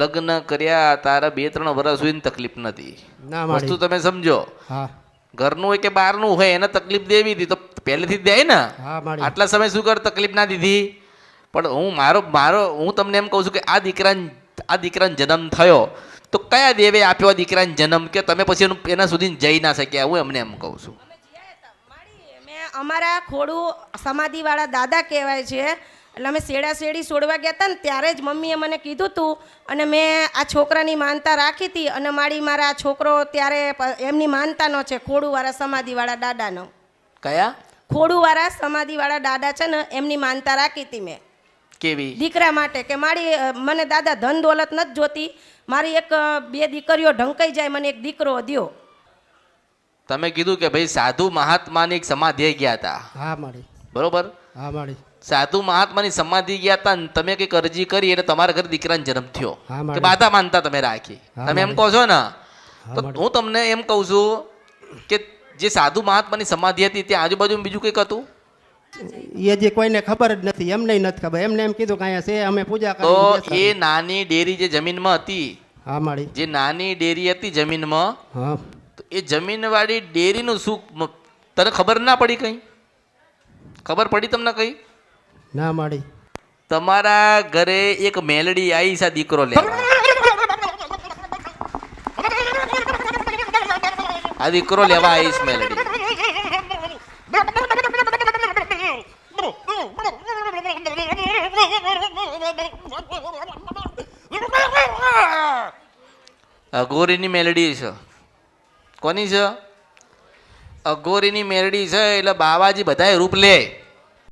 લગ્ન કર્યા તારા 2-3 વર્ષ સુધીની તકલીફ નથી. ના માડી. વસ્તુ તમે સમજો. હા ઘરનું હોય કે બહારનું હોય એને તકલીફ દેવી હતી તો પહેલેથી જ દે ને. હા માડી. આટલા સમય શું કર તકલીફ ના દીધી. પણ હું તમને એમ કહું છું કે આ દીકરાને જન્મ થયો તો કયા દેવે આપ્યો આ દીકરાને જન્મ કે તમે પછી એના સુધી જઈ ના શક્યા. હું એમને એમ કહું છું. મેં અમારા ખોડું સમાધિવાળા દાદા કહેવાય છે એટલે અમે શેડી છોડવા ગયા હતા ને ત્યારે જ મમ્મીએ મને કીધું હતું અને મેં આ છોકરાની માનતા રાખી હતી અને મારા છોકરો ત્યારે એમની માનતાનો છે ખોડુવાળા સમાધિવાળા દાદાનો. કયા ખોડુવાળા સમાધિવાળા દાદા છે ને એમની માનતા રાખી હતી મેં કેવી દીકરા માટે કે મને દાદા ધન દોલત નથી જોતી, મારી 2 દીકરીઓ ઢંકાઈ જાય, મને એક દીકરો દ્યો. તમે કીધું કે ભાઈ સાધુ મહાત્માની એક સમાધિએ ગયા હતા. હા માડી. બરોબર. હા માડી. સાધુ મહાત્માની સમાધિ ગયા હતા ને તમે કઈક અરજી કરી એટલે તમારા ઘરે દીકરાનો જન્મ થયો હા કે માડી. બાધા માનતા તમે રાખી. હા તમે એમ માડી. કહો છો ને તો માડી. હું તમને એમ કહું છું કે જે સાધુ મહાત્માની સમાધિ હતી ત્યાં આજુબાજુ બીજું કંઈક હતું એ જે કોઈને ખબર જ નથી, એમને નથી ખબર. એમને એમ કીધું કે અહીંયા છે અમે પૂજા તો કરી. એ નાની ડેરી જે જમીનમાં હતી, હા માડી. જે નાની ડેરી હતી જમીનમાં, હા તો એ જમીનવાળી ડેરીનું શું તને ખબર ના પડી? કઈ ખબર પડી તમને? કઈ ના માડી. તમારા ઘરે એક મેલડી આવી છે દીકરો લેવા. આ દીકરો લેવા આવીશ મેલડી. અઘોરીની મેલડી છે. કોની છે? અઘોરીની મેલડી છે એટલે બાવાજી બધાય રૂપ લે.